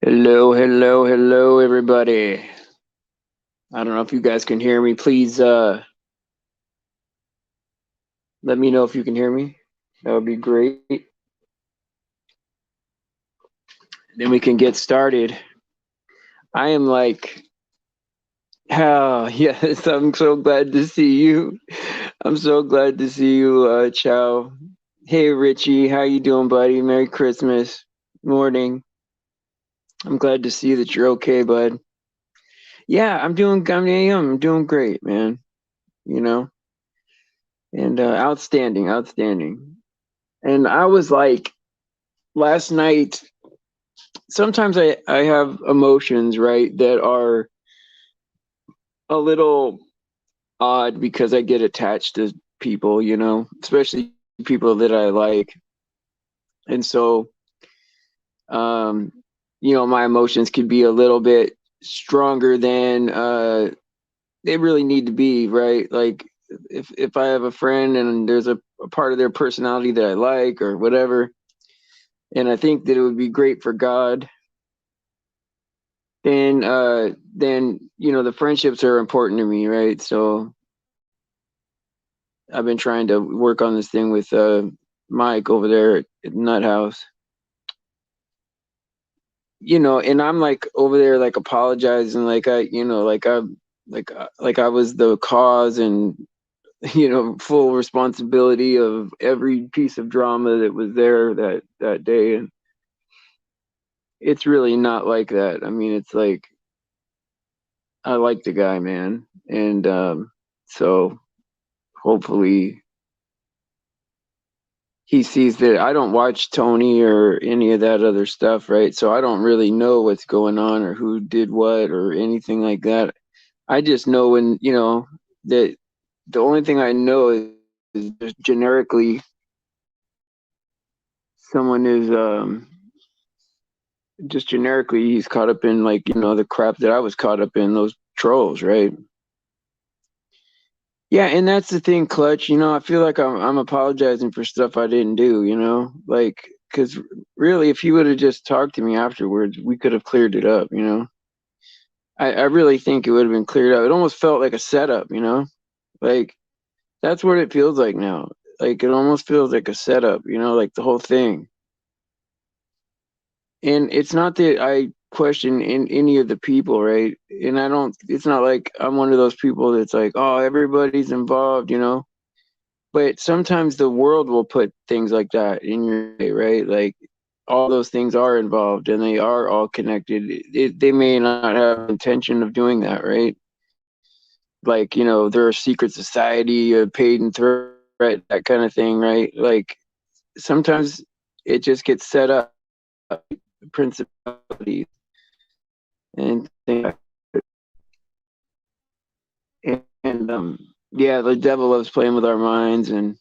Hello, hello, hello, everybody. I don't know if you guys can hear me. Please let me know if you can hear me. That would be great. Then we can get started. I am like, oh, yes, I'm so glad to see you. I'm so glad to see you, Chow. Hey, Richie, how you doing, buddy? Merry Christmas morning. I'm glad to see that you're okay, bud. Yeah, I'm doing great, man. You know, and outstanding, outstanding. And I was like, last night, sometimes I have emotions, right, that are a little odd because I get attached to people, especially people that I like. And so, um, my emotions could be a little bit stronger than they really need to be, right? Like if I have a friend and there's a part of their personality that I like or whatever, and I think that it would be great for God, then the friendships are important to me, right? So I've been trying to work on this thing with Mike over there at Nut House. And I'm like over there like apologizing, like I was the cause and full responsibility of every piece of drama that was there that day. And it's really not like that. I mean, it's like I like the guy, man. And so hopefully he sees that I don't watch Tony or any of that other stuff, right? So I don't really know what's going on or who did what or anything like that. I just know that the only thing I know is just generically someone is just generically he's caught up in like, the crap that I was caught up in, those trolls, right? Yeah, and that's the thing, Clutch. I feel like I'm apologizing for stuff I didn't do. Like because really, if he would have just talked to me afterwards, we could have cleared it up. I really think it would have been cleared up. It almost felt like a setup. Like that's what it feels like now. Like it almost feels like a setup. Like the whole thing. And it's not that I question in any of the people, right? And I don't. It's not like I'm one of those people that's like, oh, everybody's involved. But sometimes the world will put things like that in your way, right? Like all those things are involved and they are all connected. They may not have intention of doing that, right? Like, they're a secret society, a paid and threat, that kind of thing, right? Like sometimes it just gets set up, principalities and things. And yeah, the devil loves playing with our minds and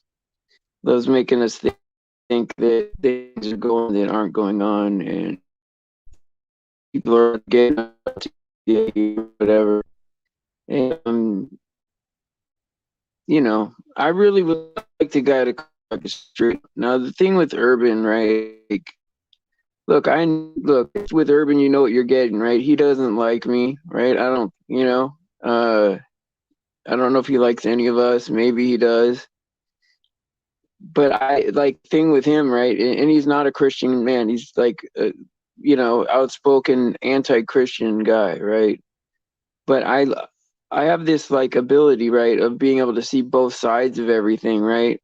loves making us think that things are going that aren't going on, and people are getting up to you, whatever. And I really would like the guy to crack the street. Now the thing with Urban, right? Like, look with Urban, you know what you're getting, right? He doesn't like me, right? I don't know if he likes any of us. Maybe he does. But I like thing with him, right? And he's not a Christian man. He's like outspoken anti-Christian guy, right? But I have this like ability, right, of being able to see both sides of everything, right?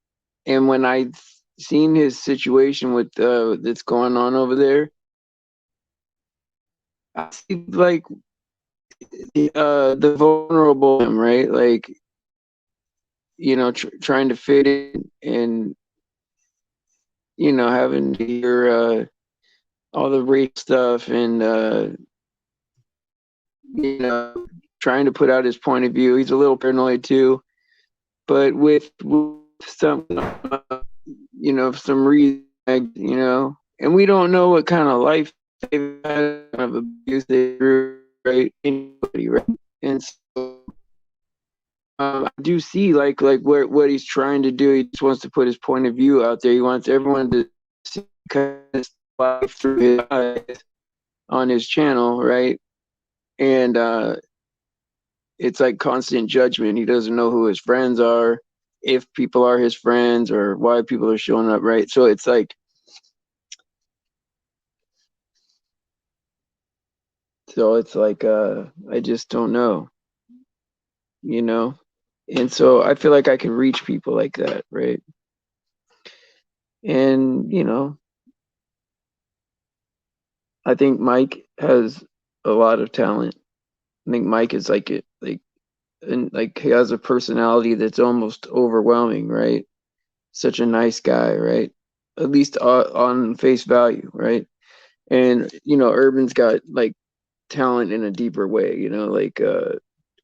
And when I seen his situation with that's going on over there, I see like the vulnerable him, right? Like trying to fit in and having to hear all the race stuff and you know trying to put out his point of view. He's a little paranoid too, but with some some reason, and we don't know what kind of life they've had, kind of abuse they through, right? Anybody, right? And so I do see like what he's trying to do. He just wants to put his point of view out there. He wants everyone to see kind of life through his eyes. on his channel, right? And it's like constant judgment. He doesn't know who his friends are, if people are his friends, or why people are showing up, right? So it's like, I just don't know, you know? And so I feel like I can reach people like that, right? And, I think Mike has a lot of talent. I think Mike is like it, and like he has a personality that's almost overwhelming, right? Such a nice guy, right? At least on face value, right? And Urban's got like talent in a deeper way, like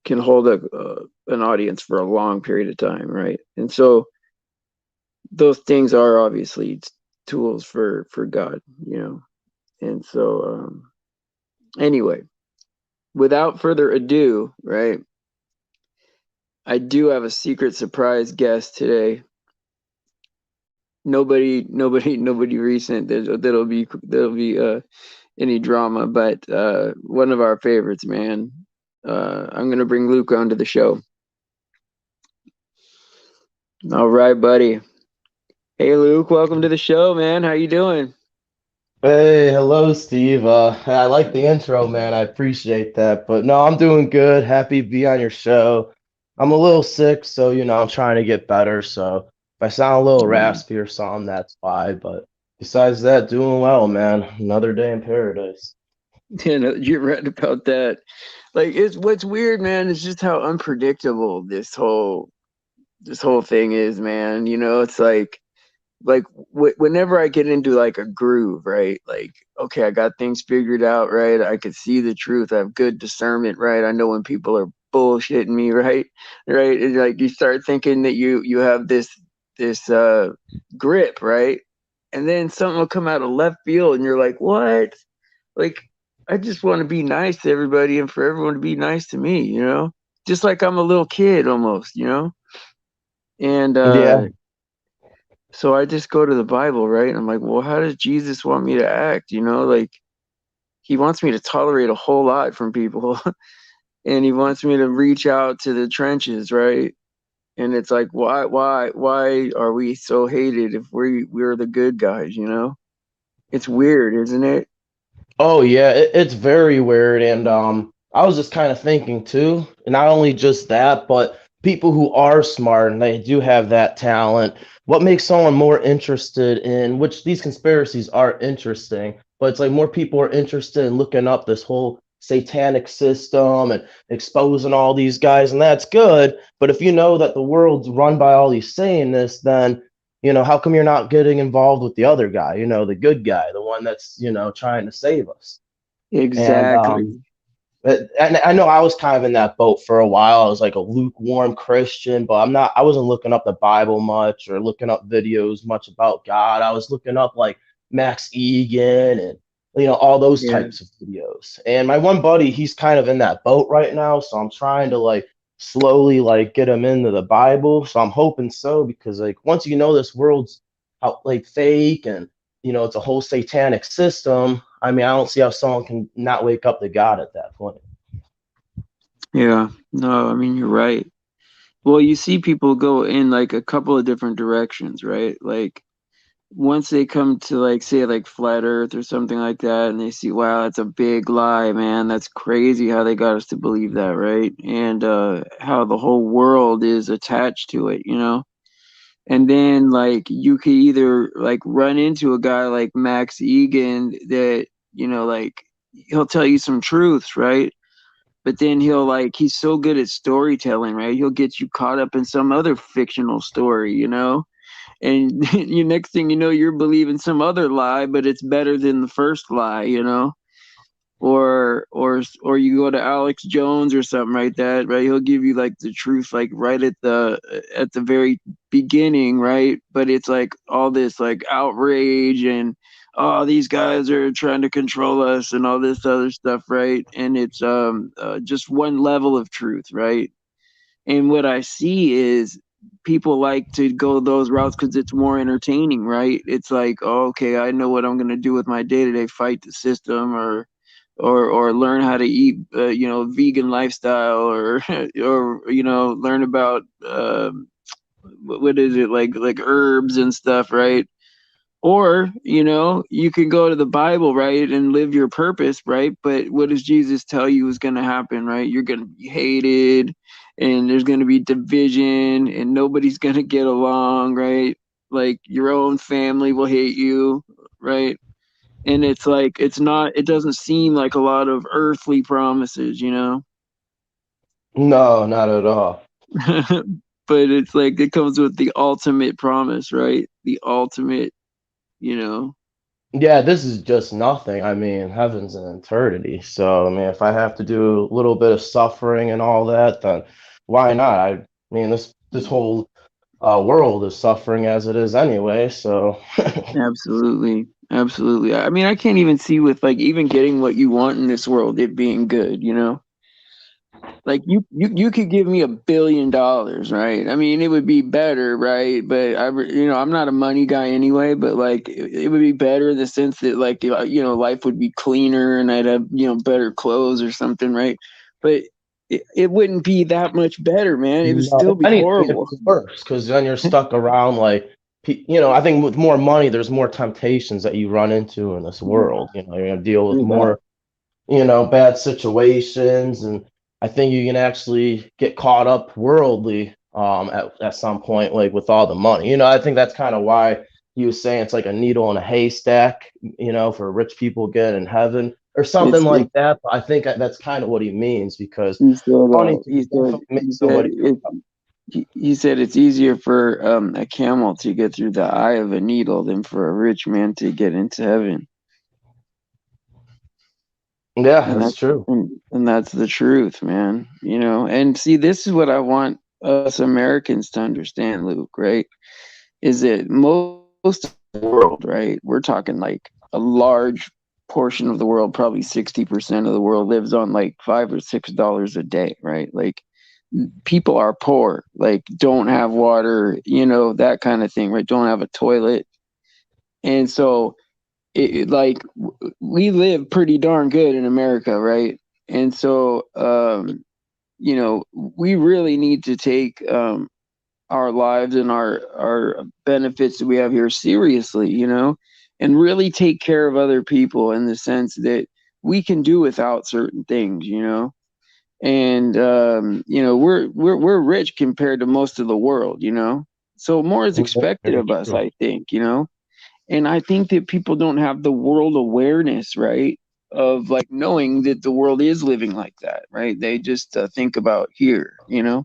can hold an audience for a long period of time, right? And so those things are obviously tools for God, And so anyway, without further ado, right? I do have a secret surprise guest today. Nobody recent that'll be any drama, but one of our favorites, man. I'm gonna bring Luke onto the show. All right, buddy. Hey, Luke, welcome to the show, man. How you doing? Hey, hello, Steve. I like the intro, man. I appreciate that. But no, I'm doing good. Happy to be on your show. I'm a little sick, so I'm trying to get better. So if I sound a little Mm. raspy or something, that's why. But besides that, doing well, man. Another day in paradise. You're right about that. Like, it's what's weird, man, is just how unpredictable this whole thing is, man. It's like whenever I get into like a groove, right? Like, okay, I got things figured out, right? I can see the truth. I have good discernment, right? I know when people are bullshitting me, right? Right? And like you start thinking that you have this grip, right? And then something will come out of left field, and you're like, what? Like, I just want to be nice to everybody and for everyone to be nice to me, Just like I'm a little kid almost. And Yeah. so I just go to the Bible, right? And I'm like, well, how does Jesus want me to act? Like he wants me to tolerate a whole lot from people and he wants me to reach out to the trenches, right? And it's like, why are we so hated if we're the good guys? It's weird, isn't it? Oh yeah, it's very weird, and I was just kind of thinking too, and not only just that, but people who are smart and they do have that talent. What makes someone more interested in which these conspiracies are interesting, but it's like more people are interested in looking up this whole satanic system and exposing all these guys, and that's good. But if you know that the world's run by all these Satanists, then how come you're not getting involved with the other guy, the good guy, the one that's, trying to save us? And Exactly. and I know I was kind of in that boat for a while. I was like a lukewarm Christian, but I wasn't looking up the Bible much or looking up videos much about God. I was looking up like Max Egan and all those Yeah. types of videos. And my one buddy, he's kind of in that boat right now, so I'm trying to like slowly like get him into the Bible. So I'm hoping so because like once this world's out like fake and it's a whole satanic system. I mean, I don't see how someone can not wake up to God at that point. Yeah. No, I mean you're right. Well, you see people go in like a couple of different directions, right? Like once they come to like say like flat earth or something like that and they see, wow, that's a big lie, man, that's crazy how they got us to believe that, right? And how the whole world is attached to it. And then like you could either like run into a guy like Max Egan that like he'll tell you some truths, right? But then he's so good at storytelling, right? He'll get you caught up in some other fictional story. And you next thing you know you're believing some other lie, but it's better than the first lie. Or you go to Alex Jones or something like that, right? He'll give you like the truth like right at the very beginning, right? But it's like all this like outrage and, oh, these guys are trying to control us and all this other stuff, right? And it's just one level of truth, right? And what I see is people like to go those routes because it's more entertaining, right? It's like, oh, okay, I know what I'm going to do with my day to day, fight the system or or learn how to eat, vegan lifestyle, or learn about what is it, like herbs and stuff, right? Or, you can go to the Bible, right, and live your purpose, right? But what does Jesus tell you is going to happen, right? You're going to be hated, and there's going to be division, and nobody's going to get along, right? Like your own family will hate you, right? And it's like, it doesn't seem like a lot of earthly promises, No, not at all. but it's like it comes with the ultimate promise, right? The ultimate, you know. Yeah, this is just nothing. I mean, heaven's an eternity. So, I mean, if I have to do a little bit of suffering and all that, then why not? I mean, this whole world is suffering as it is anyway. So, Absolutely. Absolutely. I mean, I can't even see with like even getting what you want in this world, it being good, Like you could give me $1 billion, right? I mean, it would be better, right? But I'm not a money guy anyway, but like it would be better in the sense that like, life would be cleaner and I'd have, better clothes or something, right? But it wouldn't be that much better, man. It would no, still if be anything, horrible. it's worse because then you're stuck around like, I think with more money, there's more temptations that you run into in this world. You're gonna deal with True that. more bad situations. And I think you can actually get caught up worldly at some point, like with all the money. I think that's kind of why he was saying it's like a needle in a haystack, for rich people get in heaven or something It's like that. But I think that's kind of what he means because he said money he can said definitely make he said somebody. it he said it's easier for a camel to get through the eye of a needle than for a rich man to get into heaven. Yeah, And that's that's true. and that's the truth, man. And see, this is what I want us Americans to understand, Luke, right? Is that most of the world, right? We're talking like a large portion of the world, probably 60% of the world lives on like $5 or $6 a day, right? Like people are poor, like don't have water, that kind of thing, right? Don't have a toilet. And so like we live pretty darn good in America, right? And so we really need to take our lives and our benefits that we have here seriously, and really take care of other people in the sense that we can do without certain things, and we're rich compared to most of the world, so more is Yeah, expected very of us, true. I think, and I think that people don't have the world awareness, right, of like knowing that the world is living like that, right? They just think about here, and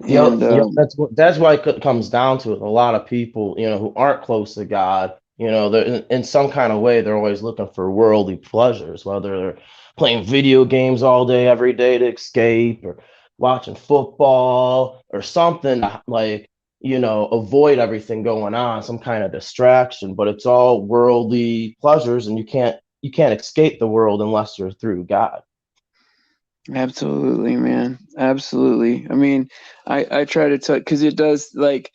Yep, yep. That's why it comes down to it. A lot of people, who aren't close to God, they're in some kind of way, they're always looking for worldly pleasures, whether they're playing video games all day, every day to escape, or watching football or something like, avoid everything going on, some kind of distraction. But it's all worldly pleasures, and you can't escape the world unless you're through God. absolutely, man. Absolutely. I mean, I try to tell because it does like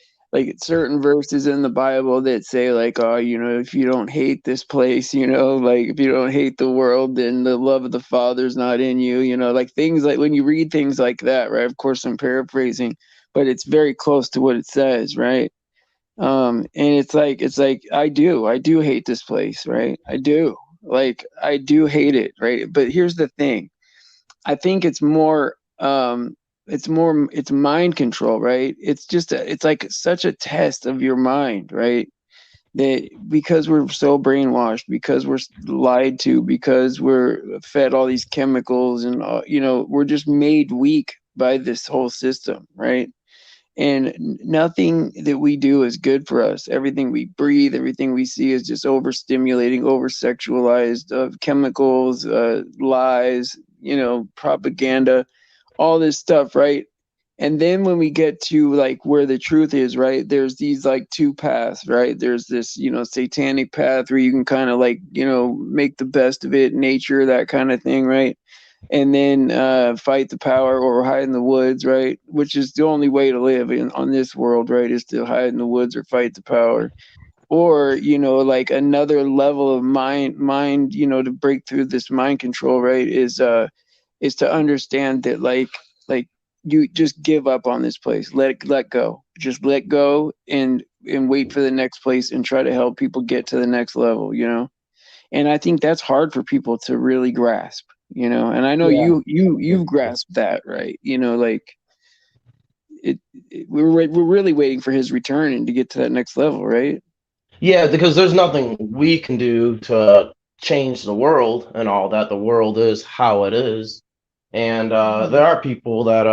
certain verses in the Bible that say like, oh, if you don't hate this place, like if you don't hate the world, then the love of the Father's not in you. Like things like when you read things like that, right? Of course, I'm paraphrasing, but it's very close to what it says, right? And it's like I do hate this place, right? I do. Like I do hate it, right? But here's the thing. I think it's mind control, right? It's like such a test of your mind, right? That because we're so brainwashed, because we're lied to, because we're fed all these chemicals and we're just made weak by this whole system, right? And nothing that we do is good for us. Everything we breathe, everything we see is just overstimulating, over sexualized, of chemicals, lies, propaganda, all this stuff, right? And then when we get to like where the truth is, right, there's these like two paths, right? There's this, satanic path where you can kind of like, make the best of it, nature, that kind of thing, right? And then fight the power or hide in the woods, right? Which is the only way to live on this world, right? Is to hide in the woods or fight the power. or like another level of mind to break through this mind control, right, is to understand that like you just give up on this place, let go, just let go, and wait for the next place and try to help people get to the next level, and I think that's hard for people to really grasp, and I know Yeah. you've grasped that, right, like we're really waiting for his return and to get to that next level, right? Yeah, because there's nothing we can do to change the world and all that. The world is how it is. And there are people that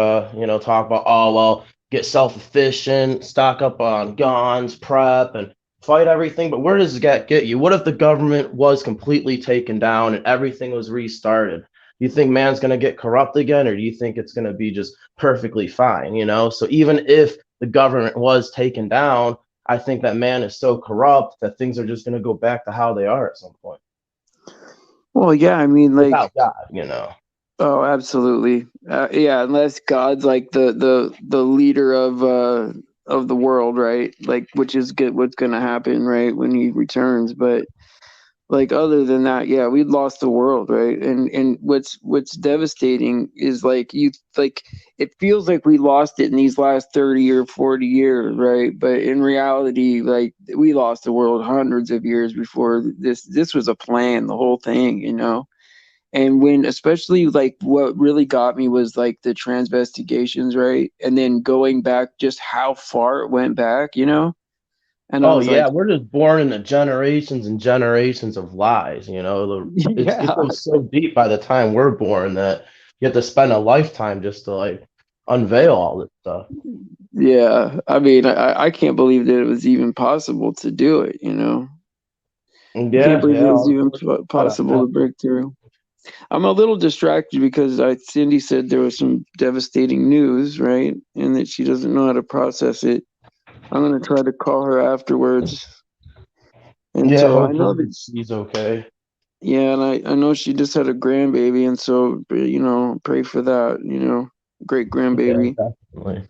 talk about, oh well, get self-efficient, stock up on guns, prep, and fight everything. But where does that get you? What if the government was completely taken down and everything was restarted? Do you think man's gonna get corrupt again, or do you think it's gonna be just perfectly fine? So even if the government was taken down, I think that man is so corrupt that things are just gonna go back to how they are at some point Well, yeah, I mean, like, without God. oh, absolutely. Yeah, unless God's like the leader of the world, right? Like, which is good, what's going to happen, right, when he returns. But like, other than that, yeah, we lost the world, right? And what's devastating is like it feels like we lost it in these last 30 or 40 years, right? But in reality, like, we lost the world hundreds of years before this was a plan, the whole thing, and when, especially, like, what really got me was like the transvestigations, right? And then going back, just how far it went back, and I Oh was like, yeah, we're just born into generations and generations of lies. It yeah, goes so deep by the time we're born that you have to spend a lifetime just to like unveil all this stuff. yeah. I mean, I can't believe that it was even possible to do it, I can't Yeah, believe it yeah, was all even that possible to happened. break through. I'm a little distracted because Cindy said there was some devastating news, right? And that she doesn't know how to process it. I'm gonna try to call her afterwards. And Yeah, so I know hopefully that, he's okay. yeah, and I know she just had a grandbaby, and so, pray for that, great Yeah, grandbaby. definitely.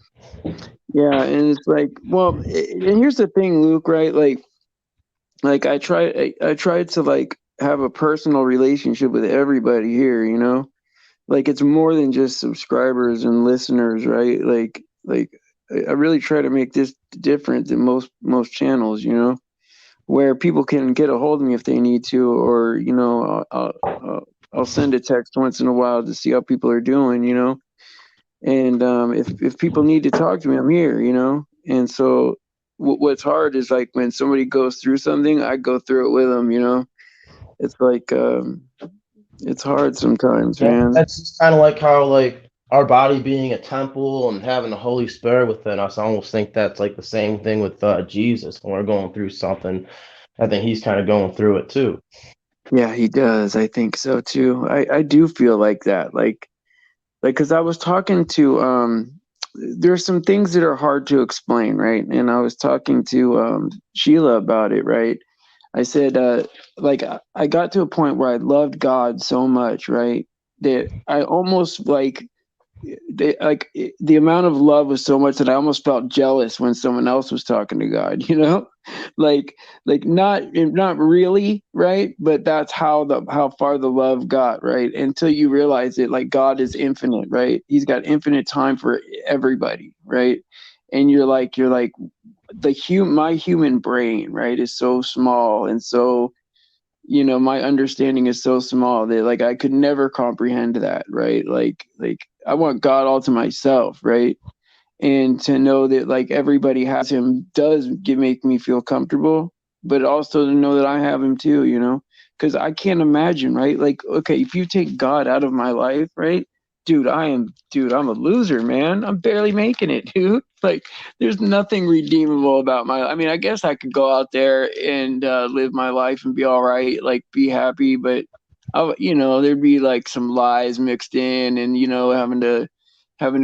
Yeah, and it's like, well, and here's the thing, Luke, right? Like I tried to like have a personal relationship with everybody here, like it's more than just subscribers and listeners, right? Like I really try to make this different than most channels, where people can get a hold of me if they need to, or I'll send a text once in a while to see how people are doing, and if people need to talk to me, I'm here, and so what's hard is like when somebody goes through something, I go through it with them, it's like it's hard sometimes, Yeah, man. that's just kind of like how like our body being a temple and having the Holy Spirit within us. I almost think that's like the same thing with Jesus when we're going through something. I think he's kind of going through it too. Yeah, he does. I think so too. I do feel like that. Like, because I was talking to there's some things that are hard to explain, right? And I was talking to Sheila about it, right? I said, like, I got to a point where I loved God so much, right? That I almost the amount of love was so much that I almost felt jealous when someone else was talking to God, like not really, right? But that's how far the love got, right? Until you realize it, like, God is infinite, right? He's got infinite time for everybody, right? And you're like my human brain, right, is so small, and so my understanding is so small that like I could never comprehend that, right? Like I want God all to myself, right? And to know that like everybody has him does make me feel comfortable, but also to know that I have him too, because I can't imagine, right? Like, okay, if you take God out of my life, right? Dude, I'm a loser, man. I'm barely making it, dude. Like, there's nothing redeemable about I mean, I guess I could go out there and live my life and be all right, like be happy, but there'd be like some lies mixed in, and having to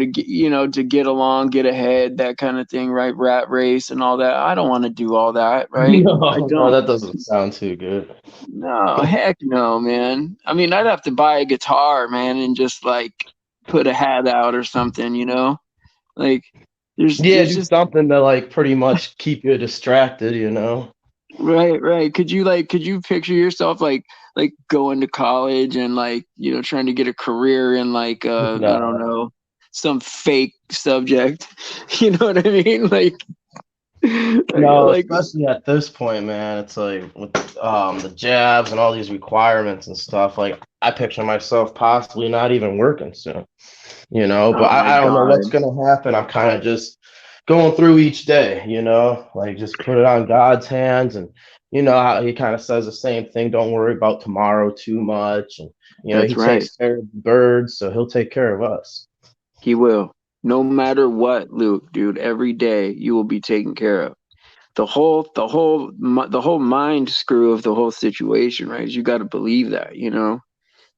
get to get along, get ahead, that kind of thing, right? Rat race and all that. I don't want to do all that, right? I No, no, don't. that doesn't sound too good. No, heck no, man. I mean, I'd have to buy a guitar, man, and just like put a hat out or something, like there's Yeah, there's do just something to like pretty much keep you distracted. Right. Could you picture yourself like going to college and like, trying to get a career in like I don't No. know, some fake subject. You know what I mean? No, Like especially at this point, man. It's like with the jabs and all these requirements and stuff. Like I picture myself possibly not even working soon, But oh my I don't know what's God. gonna happen. I'm kind of just going through each day, like just put it on God's hands, and how He kind of says the same thing. Don't worry about tomorrow too much, and He That's right. takes care of the birds, so He'll take care of us. He will. No matter what, Luke, dude, every day you will be taken care of. The whole mind screw of the whole situation, right? Is you got to believe that,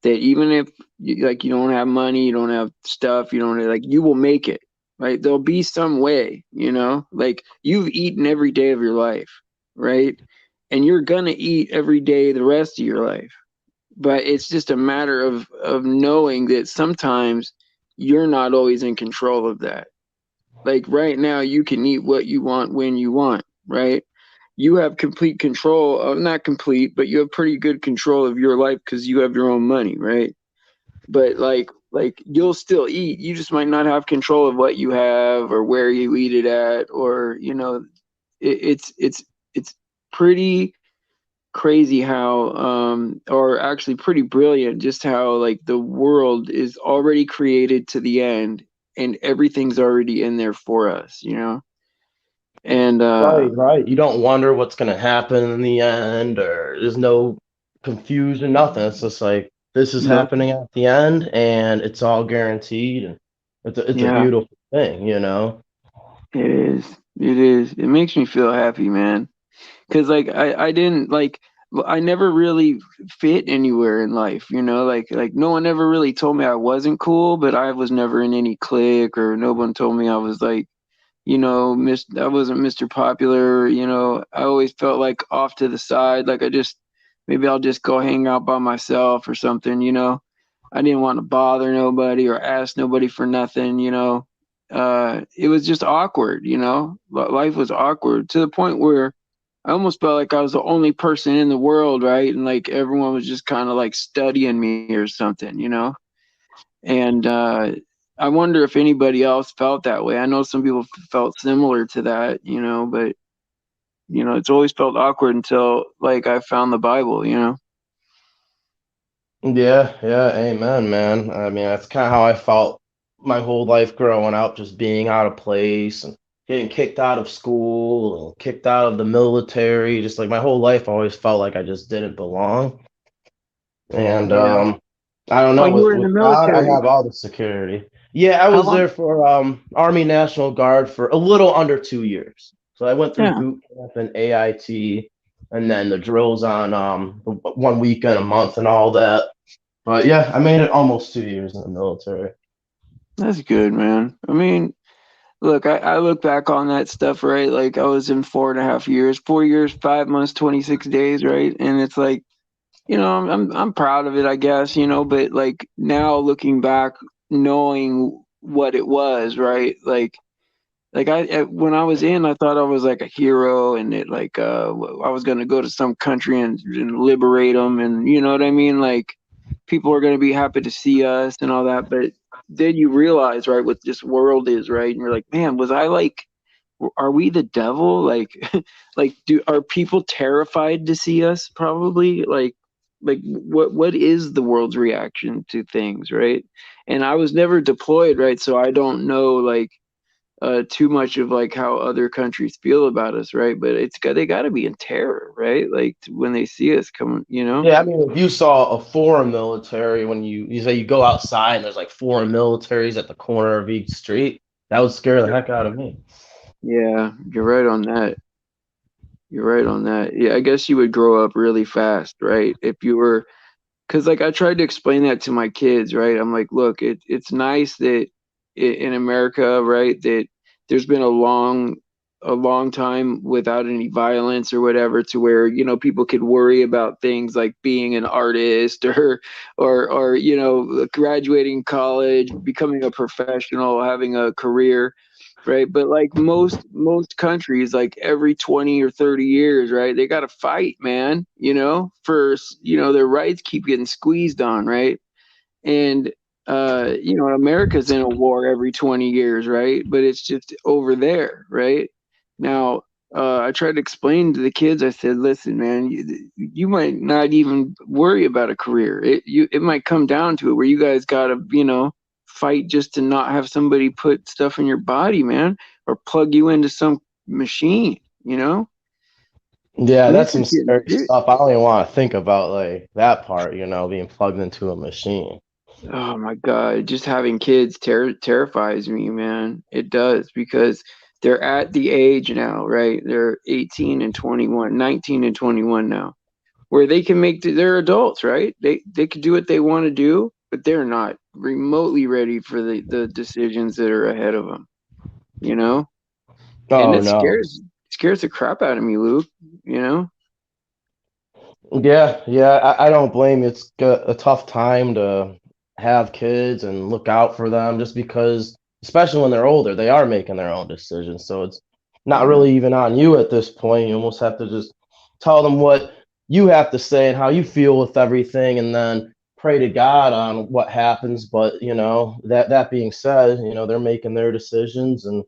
that even if you don't have money, you don't have stuff, you don't like you will make it, right? There'll be some way, like you've eaten every day of your life, right? And you're gonna eat every day the rest of your life. But it's just a matter of knowing that sometimes you're not always in control of that. Like right now, you can eat what you want when you want, right? You have complete control of, not complete, but you have pretty good control of your life because you have your own money, right? But like you'll still eat. You just might not have control of what you have or where you eat it at, or it's pretty crazy how or actually pretty brilliant just how like the world is already created to the end and everything's already in there for us, and Right, right. You don't wonder what's gonna happen in the end, or there's no confusion, nothing. It's just like this is no, happening at the end, and it's all guaranteed, and it's a yeah, beautiful thing. it makes me feel happy, man, because like I didn't like I never really fit anywhere in life, like no one ever really told me I wasn't cool, but I was never in any clique, or no one told me I was like, I wasn't Mr. Popular, I always felt like off to the side, like maybe I'll just go hang out by myself or something, I didn't want to bother nobody or ask nobody for nothing, it was just awkward, life was awkward to the point where I almost felt like I was the only person in the world, right? And like everyone was just kind of like studying me or something, and I wonder if anybody else felt that way. I know some people felt similar to that, but it's always felt awkward until like I found the Bible. Yeah, yeah, amen, man. I mean, that's kind of how I felt my whole life growing up, just being out of place and getting kicked out of school and kicked out of the military. Just like my whole life, I always felt like I just didn't belong. And Yeah. I don't Oh, know, you with were in the with God, I military. have all the security. Yeah, I How was long? there for Army National Guard for a little under 2 years. So I went through Yeah, boot camp and AIT, and then the drills on 1 weekend a month and all that. But yeah, I made it almost 2 years in the military. that's good, man. I mean, look, I look back on that stuff, right? Like I was in 4.5 years, 4 years, 5 months, 26 days, right? And it's like, I'm proud of it, I guess, but like now looking back, knowing what it was, right? Like when I was in, I thought I was like a hero, and it like I was gonna go to some country and liberate them, and you know what I mean. Like people are gonna be happy to see us and all that, but then you realize, right, what this world is, right, and you're like, man, was I like, are we the devil? Like, like, are people terrified to see us? Probably. Like what is the world's reaction to things, right? And I was never deployed, right, so I don't know like too much of like how other countries feel about us, right? But they got to be in terror, right? Like when they see us coming. Yeah, I mean, if you saw a foreign military when you say you go outside and there's like foreign militaries at the corner of each street, that would scare the heck out of me. Yeah, you're right on that. You're right on that. Yeah, I guess you would grow up really fast, right? If you were, because like I tried to explain that to my kids, right? I'm like, look, it's nice that in America, right, that there's been a long time without any violence or whatever, to where people could worry about things like being an artist or graduating college, becoming a professional, having a career. right? But like most countries, like every 20 or 30 years, right? They got to fight, man. For their rights keep getting squeezed on, right? And America's in a war every 20 years, right? But it's just over there, right? Now, I tried to explain to the kids. I said, "Listen, man, you might not even worry about a career. It might come down to it where you guys gotta, fight just to not have somebody put stuff in your body, man, or plug you into some machine, you know." Yeah, And this that's is some getting scary serious. stuff. I don't even want to think about like that part, being plugged into a machine. Oh my God, just having kids terrifies me, man. It does because they're at the age now, right? They're 18 and 21, 19 and 21 now, where they can they're adults, right? They can do what they want to do, but they're not remotely ready for the decisions that are ahead of them, you know? And Oh it no. scares the crap out of me, Luke, you know? Yeah, yeah, I don't blame you. It's a tough time to have kids and look out for them just because, especially when they're older, they are making their own decisions. So it's not Yeah. really even on you at this point. You almost have to just tell them what you have to say and how you feel with everything, and then pray to God on what happens. But that being said, they're making their decisions, and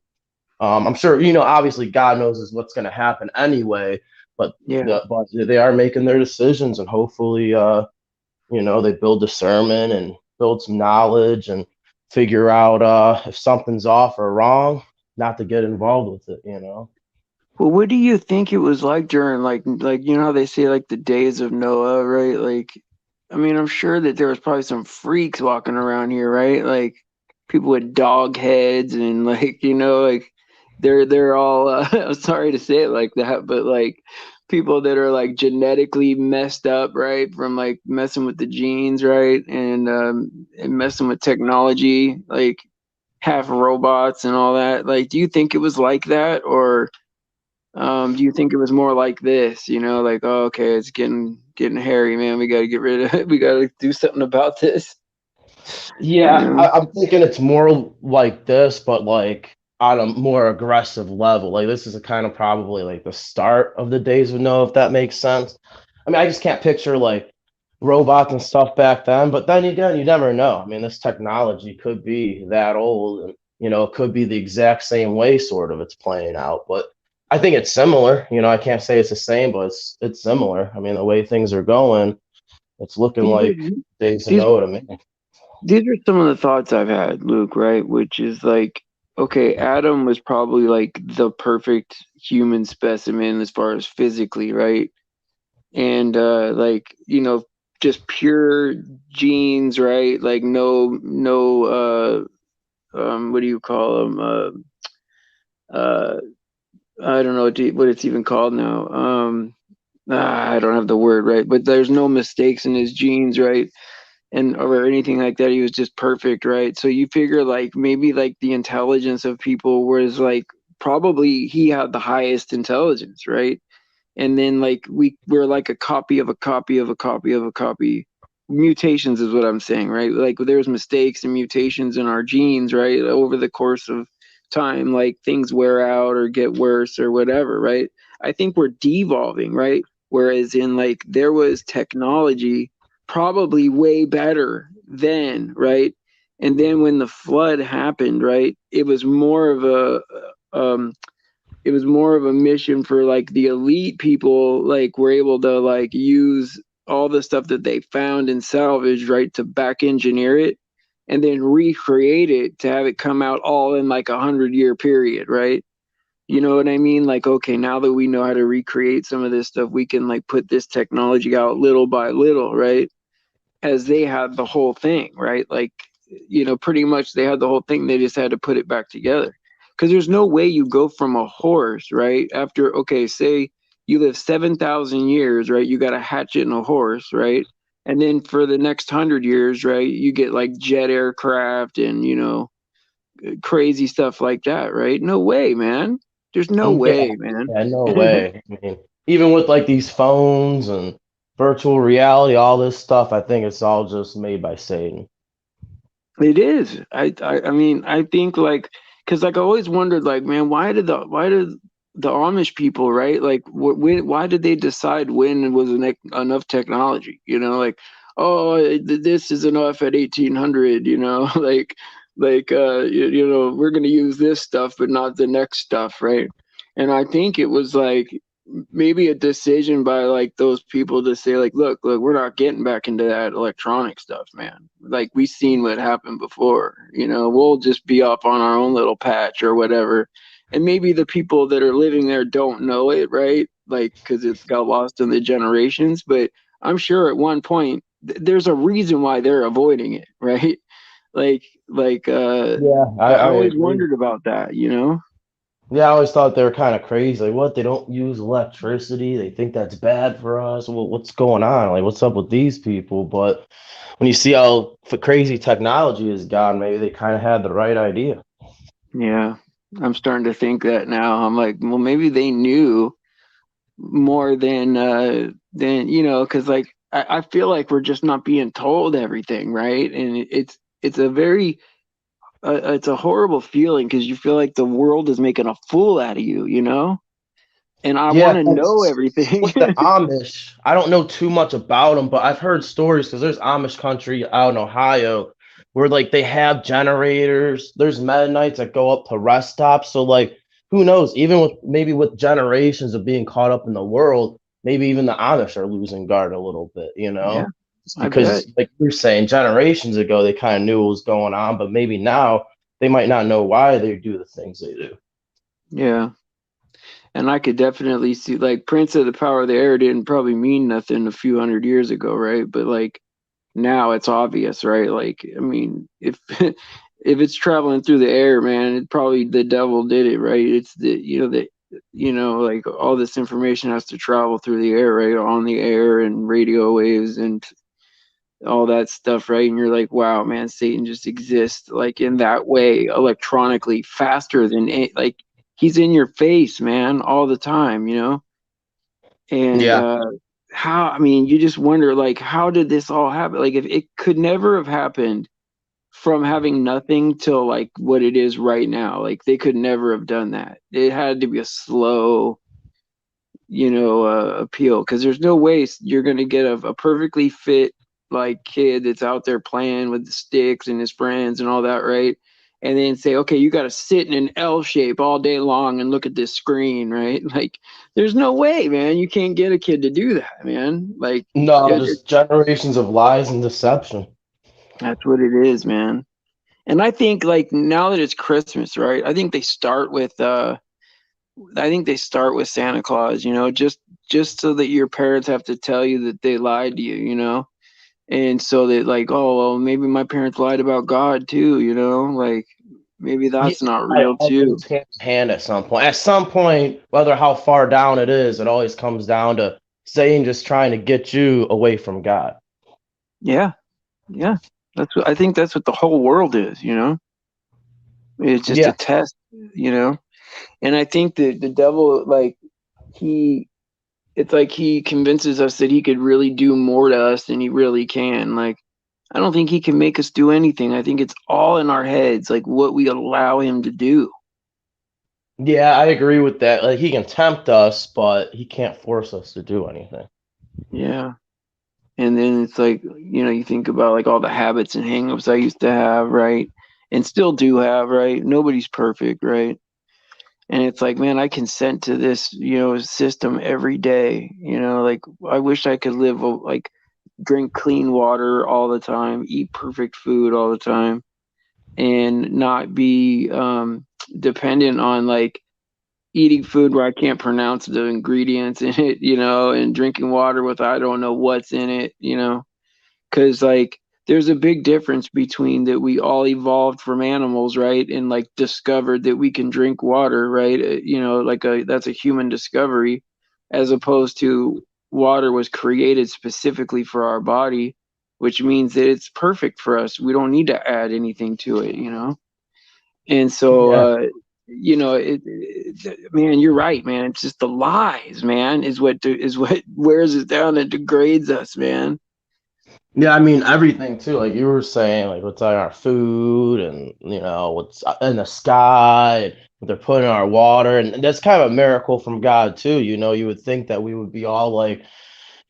I'm sure, obviously God knows is what's going to happen anyway, but Yeah. but they are making their decisions, and hopefully, they build discernment and build some knowledge and figure out if something's off or wrong, not to get involved with it. Well, what do you think it was like during how they say like the days of Noah, right? Like, I mean, I'm sure that there was probably some freaks walking around here, right? Like people with dog heads and like like they're all I'm sorry to say it like that, but like people that are like genetically messed up, right? From like messing with the genes, right? And messing with technology, like half robots and all that. Like, do you think it was like that or do you think it was more like this? Like, oh, okay, it's getting hairy, man. We got to get rid of it. We got to do something about this. You Yeah, know? I'm thinking it's more like this, but like on a more aggressive level. Like this is a kind of probably like the start of the days of Noah, if that makes sense. I mean, I just can't picture like robots and stuff back then, but then again, you never know. I mean, this technology could be that old, and it could be the exact same way, sort of, it's playing out. But I think it's similar. I can't say it's the same, but it's similar. I mean, the way things are going, it's looking These like are days of these Noah to me. these are some of the thoughts I've had, Luke. Right, which is like, okay, Adam was probably like the perfect human specimen as far as physically, right? And like just pure genes, right? Like no what do you call them? Uh, I don't know what it's even called now. I don't have the word right, but there's no mistakes in his genes, right? And or anything like that. He was just perfect, right? So you figure like maybe like the intelligence of people was like probably he had the highest intelligence, right? And then like we're like a copy of a copy of a copy of a copy. Mutations is what I'm saying, right? Like there's mistakes and mutations in our genes, right? Over the course of time, like things wear out or get worse or whatever, right? I think we're devolving, right? Whereas in like there was technology probably way better then, right? And then when the flood happened, right, um it was more of a mission for like the elite people like were able to like use all the stuff that they found and salvage, right, to back engineer it and then recreate it to have it come out all in like 100-year period, right? You know what I mean? Like, okay, now that we know how to recreate some of this stuff, we can like put this technology out little by little, right? As they had the whole thing, right? Like, pretty much they had the whole thing. They just had to put it back together. Because there's no way you go from a horse, right? After, okay, say you live 7,000 years, right? You got a hatchet and a horse, right? And then for the next 100 years, right, you get like jet aircraft and, crazy stuff like that, right? No way, man. There's no Yeah, way, man. yeah, no way. I mean, even with like these phones and virtual reality, all this stuff, I think it's all just made by Satan. It is. I mean, I think like because like I always wondered, like, man, why did the Amish people, right? Like, why did they decide when was enough technology? You know, like, oh, this is enough at 1800. You know, you know, we're gonna use this stuff, but not the next stuff, right? And I think it was like maybe a decision by like those people to say like, look, we're not getting back into that electronic stuff, man. Like we seen what happened before, you know, we'll just be up on our own little patch or whatever. And maybe the people that are living there don't know it, right? Like because it's got lost in the generations, but I'm sure at one point there's a reason why they're avoiding it, right? Yeah, I I always agree. wondered about that, you know. Yeah, I always thought they were kind of crazy. Like, what? They don't use electricity. They think that's bad for us. Well, what's going on? Like, what's up with these people? But when you see how crazy technology has gone, maybe they kind of had the right idea. Yeah, I'm starting to think that now. I'm like, well, maybe they knew more than you know, because like I feel like we're just not being told everything, right? And it's a very it's a horrible feeling because you feel like the world is making a fool out of you, you know? And I want Yeah, to know that's everything. with the Amish. I don't know too much about them, but I've heard stories because there's Amish country out in Ohio where like they have generators. There's Mennonites that go up to rest stops. So like, who knows? Even with maybe with generations of being caught up in the world, maybe even the Amish are losing guard a little bit. Yeah, It's I bet. because like you're saying, generations ago they kind of knew what was going on, but maybe now they might not know why they do the things they do. Yeah. And I could definitely see like Prince of the Power of the Air didn't probably mean nothing a few hundred years ago, right? But like now it's obvious, right? Like, I mean, if if it's traveling through the air, man, it probably the devil did it, right? It's the like all this information has to travel through the air, right? On the air and radio waves and all that stuff, right? And you're like, wow, man, Satan just exists like in that way, electronically, faster than like he's in your face, man, all the time, you know? And Yeah. how, I mean, you just wonder, like, how did this all happen? Like, if it could never have happened from having nothing till like what it is right now, like, they could never have done that. It had to be a slow, appeal because there's no way you're going to get a perfectly fit, like, kid that's out there playing with the sticks and his friends and all that, right? And then say, okay, you got to sit in an L shape all day long and look at this screen, right? Like, there's no way, man. You can't get a kid to do that, man. Like, No, just generations of lies and deception. that's what it is, man. And I think like now that it's Christmas, right? I think they start with Santa Claus, just so that your parents have to tell you that they lied to you, and so that like, oh well, maybe my parents lied about God too, like maybe Yeah, that's not it real all too. goes hand in hand at some point. At some point, whether how far down it is, it always comes down to Satan just trying to get you away from God. Yeah, yeah. I think that's what the whole world is, It's just a Yeah, test, you know. And I think that the devil, like, he it's like he convinces us that he could really do more to us than he really can. Like, I don't think he can make us do anything. I think it's all in our heads, like what we allow him to do. yeah, I agree with that. Like he can tempt us, but he can't force us to do anything. Yeah. And then it's like, you think about like all the habits and hangups I used to have, right? And still do have, right? Nobody's perfect, right? And it's like, man, I consent to this, system every day. Like I wish I could live like drink clean water all the time, eat perfect food all the time, and not be dependent on like eating food where I can't pronounce the ingredients in it, and drinking water with I don't know what's in it, because like there's a big difference between that we all evolved from animals, right, and like discovered that we can drink water, right, like that's a human discovery, as opposed to water was created specifically for our body, which means that it's perfect for us. We don't need to add anything to it, and so Yeah, man, you're right, man. It's just the lies, man, is what wears us down and degrades us, man. Yeah, I mean everything too. Like you were saying, like what's on our food, and what's in the sky, and what they're putting in our water, and that's kind of a miracle from God too. You would think that we would be all like,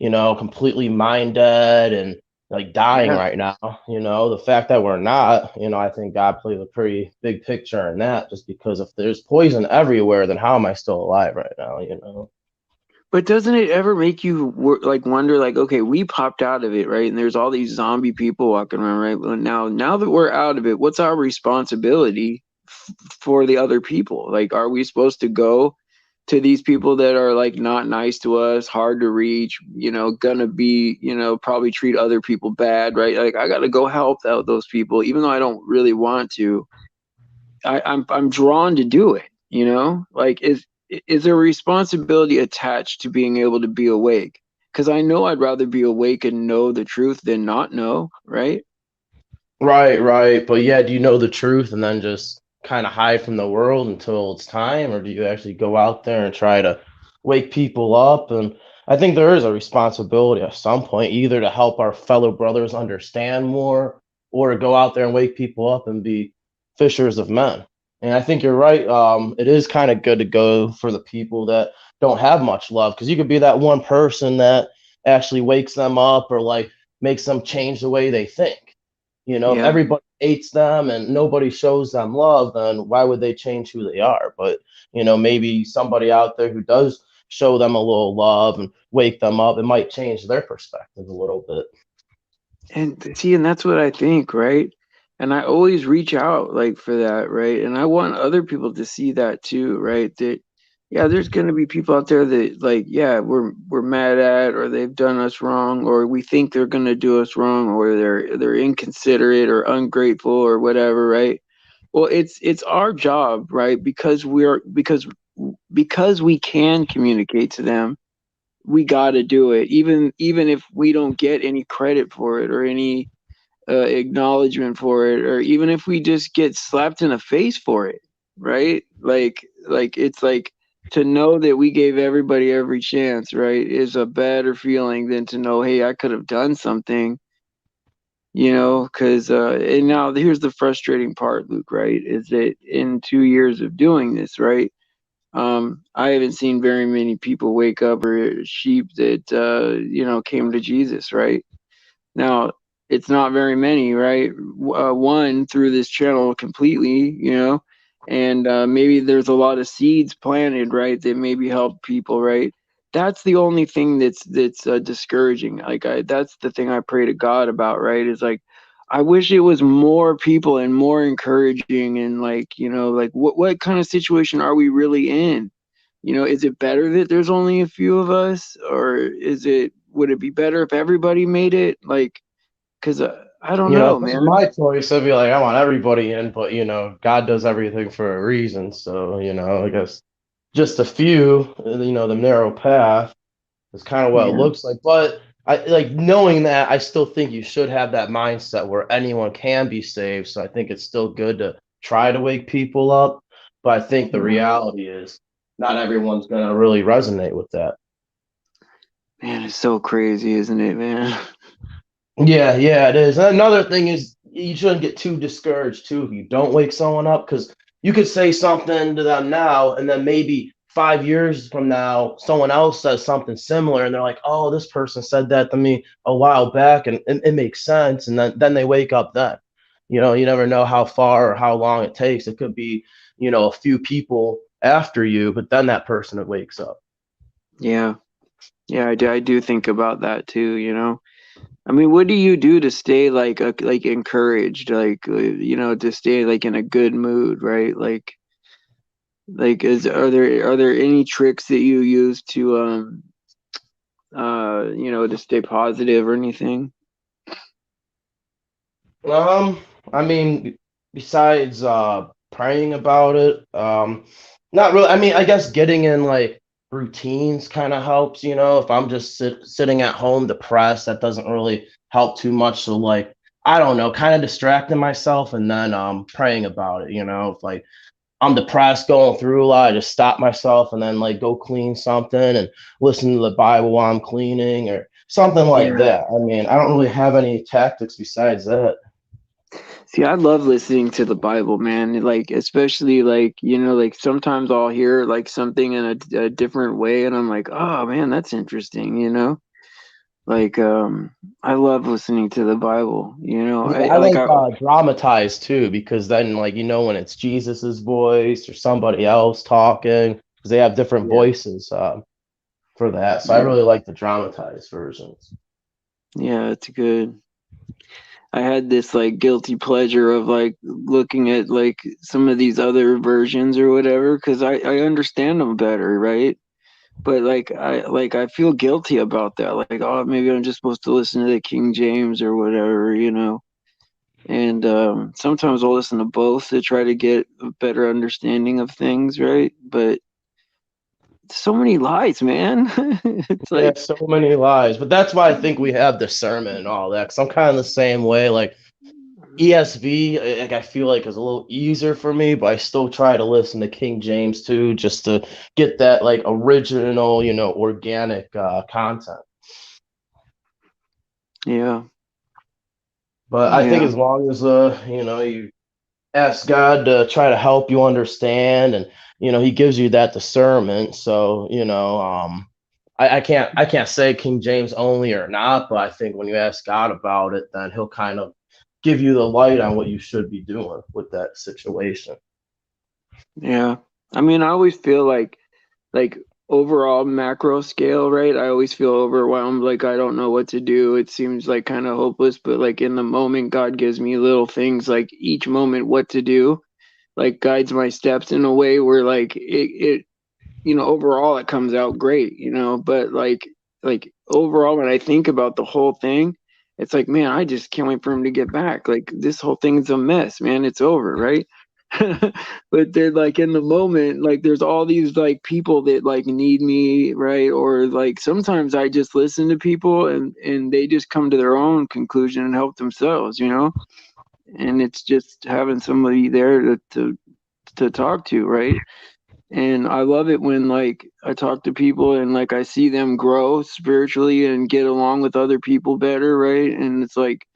completely mind dead and like dying Yeah. right now. The fact that we're not, I think God plays a pretty big picture in that. Just because if there's poison everywhere, then how am I still alive right now? But doesn't it ever make you like wonder, like, okay, we popped out of it, right? And there's all these zombie people walking around, right? But now that we're out of it, what's our responsibility for the other people? Like, are we supposed to go to these people that are like not nice to us, hard to reach, gonna be, probably treat other people bad, right? Like, I gotta go help out those people, even though I don't really want to. I'm drawn to do it, like is there a responsibility attached to being able to be awake? Because I know I'd rather be awake and know the truth than not know, right? Right, right. But yeah, do you know the truth and then just kind of hide from the world until it's time, or do you actually go out there and try to wake people up? And I think there is a responsibility at some point, either to help our fellow brothers understand more, or to go out there and wake people up and be fishers of men. And I think you're right. It is kind of good to go for the people that don't have much love, because you could be that one person that actually wakes them up or like makes them change the way they think. If Yeah. everybody hates them and nobody shows them love, then why would they change who they are? But, maybe somebody out there who does show them a little love and wake them up, it might change their perspective a little bit. And see, and that's what I think, right? And I always reach out like for that, right? And I want other people to see that too, right? That yeah, there's gonna be people out there that like, yeah, we're mad at, or they've done us wrong, or we think they're gonna do us wrong, or they're inconsiderate or ungrateful or whatever, right? Well, it's our job, right? Because we can communicate to them, we got to do it, even if we don't get any credit for it or any acknowledgement for it, or even if we just get slapped in the face for it, right? Like it's like to know that we gave everybody every chance, right, is a better feeling than to know, hey, I could have done something, because and now here's the frustrating part, Luke, right, is that in 2 years of doing this, right, I haven't seen very many people wake up or sheep that came to Jesus, right? Now, it's not very many, right? One through this channel completely, and maybe there's a lot of seeds planted, right? That maybe help people, right? That's the only thing that's discouraging. That's the thing I pray to God about, right? Is like, I wish it was more people and more encouraging, and like, like what kind of situation are we really in? Is it better that there's only a few of us, or would it be better if everybody made it? Like, because I don't know, If it was man. my choice, I'd be like, I want everybody in, but God does everything for a reason. So, I guess just a few, the narrow path is kind of what it Yeah. looks like. But I like knowing that I still think you should have that mindset where anyone can be saved. So I think it's still good to try to wake people up. But I think the Yeah. reality is not everyone's going to really resonate with that. Man, it's so crazy, isn't it, man? Yeah, yeah, it is. Another thing is you shouldn't get too discouraged too if you don't wake someone up, because you could say something to them now and then maybe 5 years from now someone else says something similar and they're like, oh, this person said that to me a while back and it makes sense, and then they wake up then. You never know how far or how long it takes. It could be, a few people after you, but then that person wakes up. Yeah. Yeah, I do think about that too, I mean, what do you do to stay like encouraged, like to stay like in a good mood, right? Like is are there any tricks that you use to to stay positive or anything? Um, I mean, besides praying about it, not really. I mean, I guess getting in like routines kind of helps, if I'm just sitting at home depressed, that doesn't really help too much. So like, I don't know, kind of distracting myself and then praying about it, if like I'm depressed going through a lot, I just stop myself and then like go clean something and listen to the Bible while I'm cleaning or something like Yeah. that. I mean, I don't really have any tactics besides that. See, I love listening to the Bible, man. Like, especially like, like sometimes I'll hear like something in a different way, and I'm like, oh man, that's interesting. Like, I love listening to the Bible. Yeah, I I like like I dramatized too because then like when it's Jesus's voice or somebody else talking because they have different Yeah, voices for that. So I yeah, really like the dramatized versions. yeah, it's good. I had this like guilty pleasure of like looking at like some of these other versions or whatever because I understand them better, right? But like I feel guilty about that. Like, oh, maybe I'm just supposed to listen to the King James or whatever. And sometimes I'll listen to both to try to get a better understanding of things, right? But so many lies, man. It's Yeah, like, so many lies, but that's why I think we have discernment and all that. Because I'm kind of the same way. Like ESV, like I feel like is a little easier for me, but I still try to listen to King James too, just to get that like original, organic content. yeah, But I think yeah, as long as you ask God to try to help you understand, and He gives you that discernment. So I can't say King James only or not, but I think when you ask God about it, then He'll kind of give you the light on what you should be doing with that situation. yeah. I mean, I always feel like overall macro scale, right? I always feel overwhelmed, like I don't know what to do. It seems like kind of hopeless, but like in the moment, God gives me little things, like each moment what to do, like guides my steps in a way where like it overall it comes out great. But like overall when I think about the whole thing, it's like, man, I just can't wait for him to get back. Like this whole thing's a mess, man. It's over, right? But they're like in the moment, like there's all these like people that like need me, right? Or like sometimes I just listen to people and they just come to their own conclusion and help themselves. And it's just having somebody there to talk to, right? And I love it when like I talk to people and like I see them grow spiritually and get along with other people better, right? And it's like,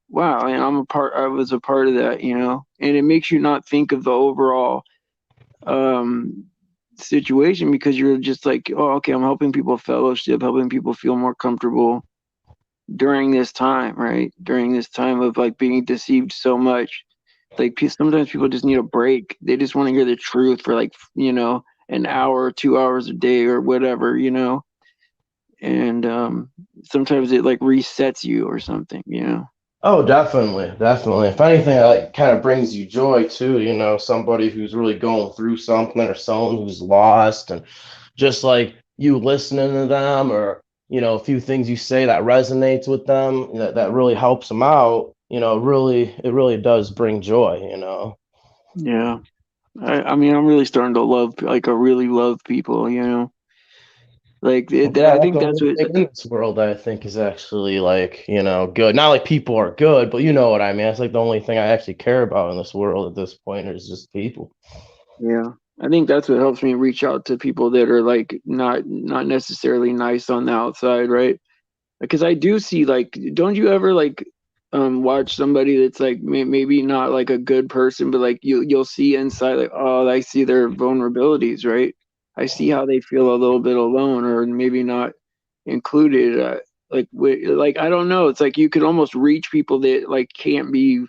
wow, and I was a part of that. And it makes you not think of the overall um situation because you're just like, oh, okay, I'm helping people fellowship, helping people feel more comfortable during this time, right? During this time of like being deceived so much. Like sometimes people just need a break. They just want to hear the truth for like, an hour, 2 hours a day or whatever. And sometimes it like resets you or something. Oh, definitely, definitely. If anything, it like kind of brings you joy too. Somebody who's really going through something or someone who's lost, and just like you listening to them, or a few things you say that resonates with them, that really helps them out. It really does bring joy. Yeah. I mean, I'm really starting to love, like, I really love people. Like, Yeah, I that's think the that's only what, thing in this world I think is actually like, good. Not like people are good, but you know what I mean. That's like the only thing I actually care about in this world at this point is just people. yeah. I think that's what helps me reach out to people that are like not necessarily nice on the outside, right? Because I do see like, don't you ever like watch somebody that's like maybe not like a good person, but like you'll see inside like, oh, I see their vulnerabilities, right? I see how they feel a little bit alone or maybe not included. Like I don't know. It's like you could almost reach people that like can't be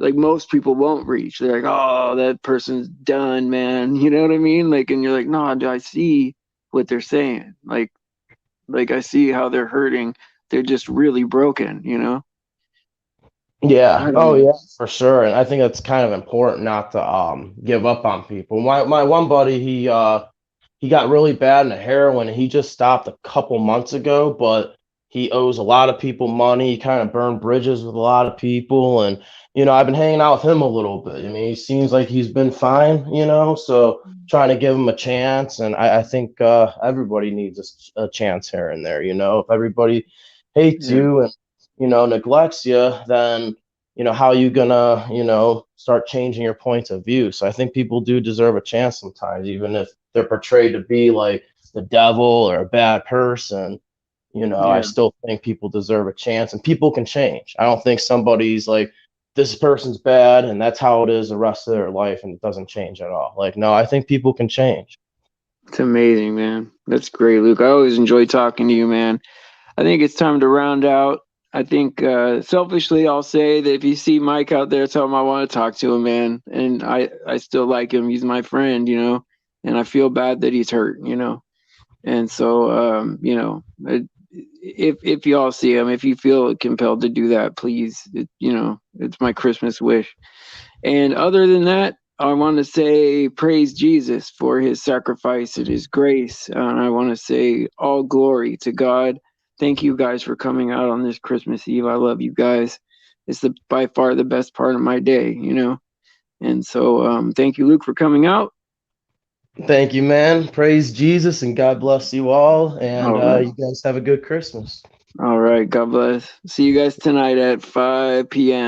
like most people won't reach. They're like, oh, that person's done, man. You know what I mean? Like, and you're like, no, I see what they're saying. Like I see how they're hurting. They're just really broken. Yeah. I don't Oh know. yeah, for sure. And I think it's kind of important not to give up on people. My one buddy, he got really bad in the heroin and he just stopped a couple months ago, but he owes a lot of people money. He kind of burned bridges with a lot of people. And, I've been hanging out with him a little bit. I mean, he seems like he's been fine, so trying to give him a chance. And I think everybody needs a chance here and there. If everybody hates Yeah. you and, neglects you, then, how you gonna, start changing your points of view. So I think people do deserve a chance sometimes, even if they're portrayed to be like the devil or a bad person. I Yeah. still think people deserve a chance and people can change. I don't think somebody's like, this person's bad and that's how it is the rest of their life and it doesn't change at all. Like, no, I think people can change. It's amazing, man. That's great, Luke. I always enjoy talking to you, man. I think it's time to round out. I think selfishly, I'll say that if you see Mike out there, tell him I want to talk to him, man. And I still like him. He's my friend, and I feel bad that he's hurt. And so, if you all see him, if you feel compelled to do that, please, it's my Christmas wish. And other than that, I want to say praise Jesus for his sacrifice and his grace. And I want to say all glory to God. Thank you guys for coming out on this Christmas Eve. I love you guys. It's by far the best part of my day. And so thank you, Luke, for coming out. Thank you, man. Praise Jesus and God bless you all. And All right. you guys have a good Christmas. All right. God bless. See you guys tonight at 5 p.m.